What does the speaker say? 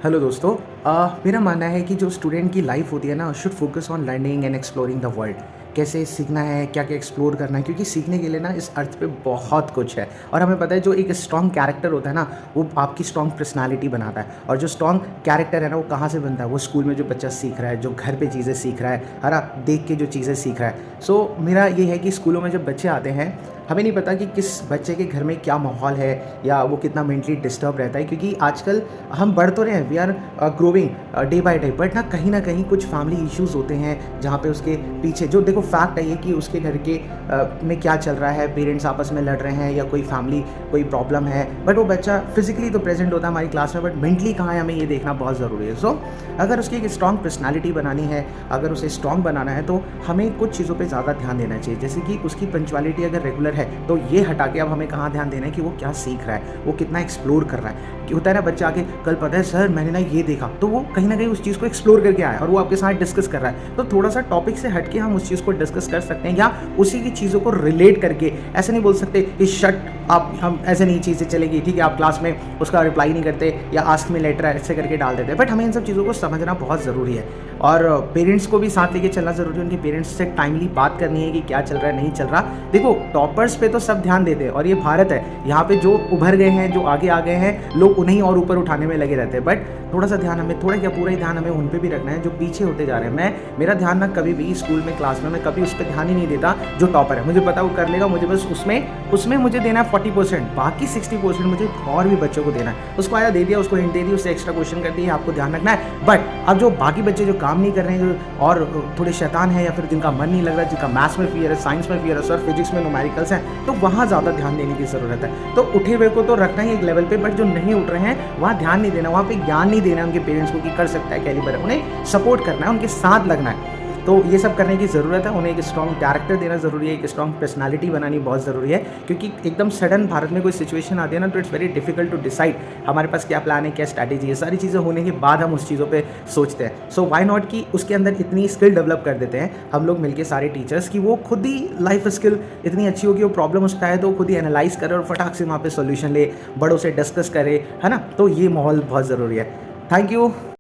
Hello दोस्तों। मेरा मानना है कि जो स्टूडेंट की लाइफ होती है ना should focus on learning and exploring the world. कैसे सीखना है, क्या क्या एक्सप्लोर करना है, क्योंकि सीखने के लिए ना इस अर्थ पे बहुत कुछ है। और हमें पता है जो एक स्ट्रॉन्ग कैरेक्टर होता है ना वो आपकी स्ट्रॉन्ग पर्सनालिटी बनाता है। और जो स्ट्रॉन्ग कैरेक्टर है ना वो कहाँ से बनता है? वो स्कूल में जो बच्चा सीख रहा है, जो घर पे चीज़ें सीख रहा है ना, देख के जो चीज़ें सीख रहा है। सो मेरा ये है कि स्कूलों में जब बच्चे आते हैं, हमें नहीं पता कि किस बच्चे के घर में क्या माहौल है या वो कितना मेंटली डिस्टर्ब रहता है, क्योंकि आजकल हम बढ़ तो रहे हैं, we are growing day by day, but ना कहीं कुछ फैमिली इश्यूज होते हैं जहाँ पे उसके पीछे जो देखो फैक्ट है ये कि उसके घर के में क्या चल रहा है, पेरेंट्स आपस में लड़ रहे हैं या कोई फैमिली कोई प्रॉब्लम है, बट वो बच्चा फिजिकली तो प्रेजेंट होता है हमारी क्लास में, बट मेंटली कहाँ है हमें ये देखना बहुत ज़रूरी है। सो अगर उसकी एक स्ट्रॉन्ग पर्सनैलिटी बनानी है, अगर उसे स्ट्रॉन्ग बनाना है तो हमें कुछ चीज़ों पर ज़्यादा ध्यान देना चाहिए। जैसे कि उसकी पंचुअलिटी अगर रेगुलर है तो ये हटा के अब हमें कहाँ ध्यान देना है कि वो क्या सीख रहा है, वो कितना एक्सप्लोर कर रहा है। कि होता है ना बच्चा आके कल पता है सर मैंने ना ये देखा, तो वो कहीं ना कहीं उस चीज़ को एक्सप्लोर करके आया और वो आपके साथ डिस्कस कर रहा है। तो थोड़ा सा टॉपिक से हट के हम उस चीज़ को डिस्कस कर सकते हैं या उसी की चीज़ों को रिलेट करके। ऐसे नहीं बोल सकते कि शट आप, हम ऐसे नहीं चीज़ें चलेगी, ठीक है आप क्लास में उसका रिप्लाई नहीं करते या आस्क में लेटर ऐसे करके डाल देते हैं। बट हमें इन सब चीज़ों को समझना बहुत ज़रूरी है और पेरेंट्स को भी साथ लेके चलना ज़रूरी है। उनके पेरेंट्स से टाइमली बात करनी है कि क्या चल रहा है नहीं चल रहा। देखो टॉपर्स पे तो सब ध्यान देते हैं और ये भारत है, यहाँ पे जो उभर गए हैं, जो आगे आ गए हैं, लोग उन्हें और ऊपर उठाने में लगे रहते हैं। बट थोड़ा सा ध्यान हमें, थोड़ा क्या पूरा ही ध्यान हमें उन पे भी रखना है जो पीछे होते जा रहे हैं। मेरा ध्यान ना कभी भी स्कूल में क्लास में मैं कभी उस पर ध्यान ही नहीं देता जो टॉपर है। मुझे पता वो कर लेगा, मुझे बस उसमें मुझे देना है 40%, बाकी 60% मुझे और भी बच्चों को देना है। उसको आया दे दिया, उसको हिंट दे दी, उससे एक्स्ट्रा क्वेश्चन कर दिया, आपको ध्यान रखना है। बट अब जो बाकी बच्चे जो काम नहीं कर रहे हैं, जो और थोड़े शैतान है या फिर जिनका मन नहीं लग रहा, जिनका मैथ्स में फियर है, साइंस में फियर है, सर फिजिक्स में न्यूमेरिकल्स हैं, तो वहाँ ज़्यादा ध्यान देने की ज़रूरत है। तो उठे हुए को तो रखना ही एक लेवल पे, बट जो नहीं उठ रहे हैं वहाँ ध्यान नहीं देना, वहाँ पे ज्ञान नहीं देना उनके पेरेंट्स को कि कर सकता है, कैलिबर है, उन्हें सपोर्ट करना है, उनके साथ लगना है। तो ये सब करने की ज़रूरत है। उन्हें एक स्ट्रॉन्ग कैरेक्टर देना ज़रूरी है, एक स्ट्रॉन्ग पर्सनालिटी बनानी बहुत ज़रूरी है, क्योंकि एकदम सडन भारत में कोई सिचुएशन आती है ना तो it's very difficult to decide हमारे पास क्या प्लान है, क्या स्ट्रैटेजी है। सारी चीज़ें होने के बाद हम उस चीज़ों पे सोचते हैं। सो व्हाई नॉट कि उसके अंदर इतनी स्किल डेवलप कर देते हैं हम लोग मिलके सारे टीचर्स कि वो खुद ही लाइफ स्किल इतनी अच्छी होगी, वो प्रॉब्लम उसका है तो खुद ही एनालाइज करे और फटाक से वहाँ पे सोल्यूशन ले, बड़ों से डिस्कस करे, है ना। तो ये माहौल बहुत ज़रूरी है। Thank you.